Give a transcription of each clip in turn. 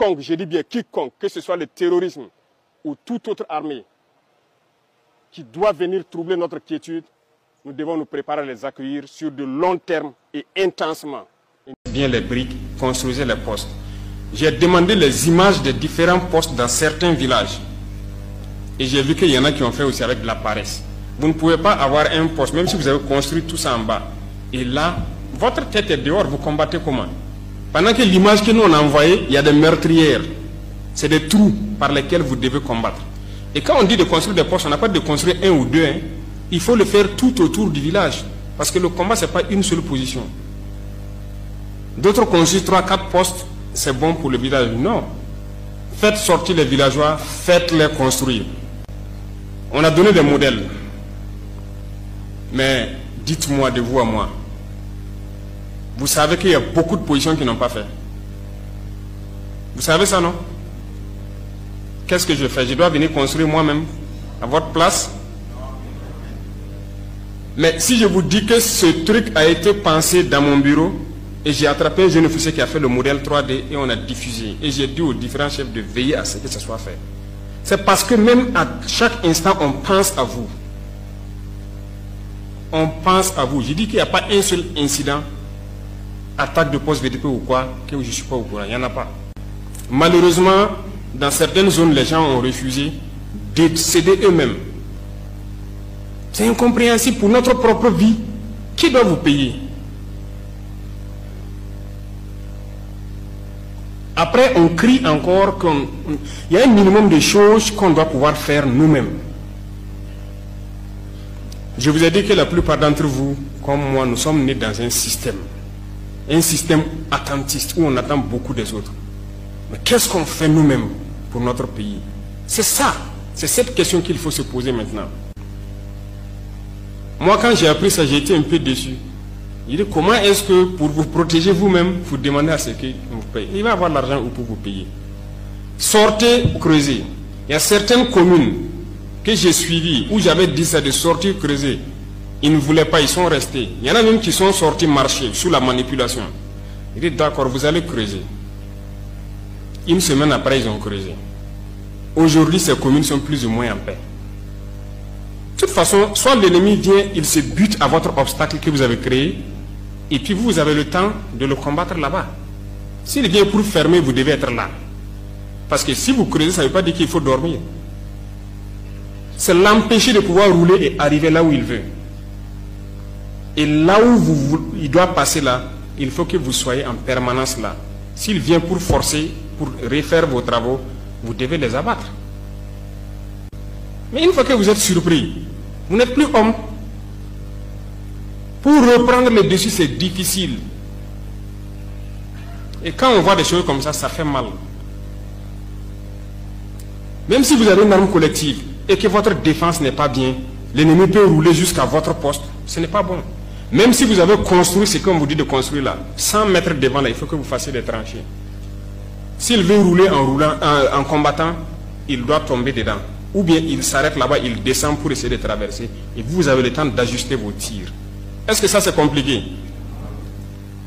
quiconque, je dis bien quiconque, que ce soit le terrorisme ou toute autre armée qui doit venir troubler notre quiétude, nous devons nous préparer à les accueillir sur de long terme et intensement. Bien les briques, construisez les postes. J'ai demandé les images des différents postes dans certains villages. Et j'ai vu qu'il y en a qui ont fait aussi avec de la paresse. Vous ne pouvez pas avoir un poste, même si vous avez construit tout ça en bas. Et là, votre tête est dehors, vous combattez comment? Pendant que l'image que nous on a envoyée, il y a des meurtrières. C'est des trous par lesquels vous devez combattre. Et quand on dit de construire des postes, on n'a pas de construire un ou deux. Il faut le faire tout autour du village. Parce que le combat, ce n'est pas une seule position. D'autres construisent 3-4 postes, c'est bon pour le village. Non. Faites sortir les villageois, faites-les construire. On a donné des modèles. Mais dites-moi de vous à moi. Vous savez qu'il y a beaucoup de positions qui n'ont pas fait. Vous savez ça, non? Qu'est-ce que je fais? Je dois venir construire moi-même à votre place? Mais si je vous dis que ce truc a été pensé dans mon bureau et j'ai attrapé un jeune officier qui a fait le modèle 3D et on a diffusé. Et j'ai dit aux différents chefs de veiller à ce que ça soit fait. C'est parce que même à chaque instant, on pense à vous. On pense à vous. Je dis qu'il n'y a pas un seul incident, attaque de poste VDP ou quoi, que je ne suis pas au courant. Il n'y en a pas. Malheureusement, dans certaines zones, les gens ont refusé de céder eux-mêmes. C'est incompréhensible pour notre propre vie. Qui doit vous payer? Après, on crie encore qu'il y a un minimum de choses qu'on doit pouvoir faire nous-mêmes. Je vous ai dit que la plupart d'entre vous, comme moi, nous sommes nés dans un système attentiste où on attend beaucoup des autres. Mais qu'est-ce qu'on fait nous-mêmes pour notre pays? C'est ça, c'est cette question qu'il faut se poser maintenant. Moi, quand j'ai appris ça, j'ai été un peu déçu. Il dit, comment est-ce que pour vous protéger vous-même, vous demandez à ce qu'il vous paye? Il va avoir l'argent pour vous payer. Sortez, creusez. Il y a certaines communes que j'ai suivies où j'avais dit ça de sortir, creuser. Ils ne voulaient pas, ils sont restés. Il y en a même qui sont sortis marcher sous la manipulation. Il dit, d'accord, vous allez creuser. Une semaine après, ils ont creusé. Aujourd'hui, ces communes sont plus ou moins en paix. De toute façon, soit l'ennemi vient, il se bute à votre obstacle que vous avez créé, et puis vous avez le temps de le combattre là-bas. S'il vient pour fermer, vous devez être là. Parce que si vous creusez, ça ne veut pas dire qu'il faut dormir. C'est l'empêcher de pouvoir rouler et arriver là où il veut. Et là où il doit passer là, il faut que vous soyez en permanence là. S'il vient pour forcer, pour refaire vos travaux, vous devez les abattre. Mais une fois que vous êtes surpris, vous n'êtes plus homme. Pour reprendre le dessus, c'est difficile. Et quand on voit des choses comme ça, ça fait mal. Même si vous avez une arme collective et que votre défense n'est pas bien, l'ennemi peut rouler jusqu'à votre poste, ce n'est pas bon. Même si vous avez construit ce qu'on vous dit de construire là, 100 mètres devant là, il faut que vous fassiez des tranchées. S'il veut rouler en combattant, il doit tomber dedans. Ou bien il s'arrête là-bas, il descend pour essayer de traverser. Et vous avez le temps d'ajuster vos tirs. Est-ce que ça c'est compliqué?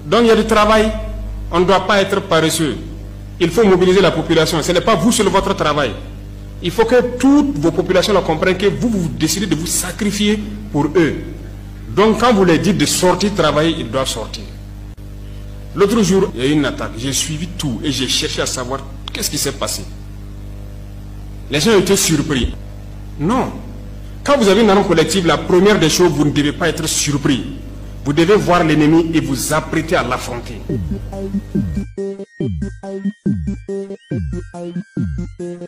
Donc il y a du travail. On ne doit pas être paresseux. Il faut mobiliser la population. Ce n'est pas vous seul votre travail. Il faut que toutes vos populations la comprennent, que vous décidez de vous sacrifier pour eux. Donc quand vous leur dites de sortir travailler, ils doivent sortir. L'autre jour, il y a eu une attaque. J'ai suivi tout et j'ai cherché à savoir qu'est-ce qui s'est passé. Les gens ont été surpris. Non. Quand vous avez une arme collective, la première des choses, vous ne devez pas être surpris. Vous devez voir l'ennemi et vous apprêter à l'affronter.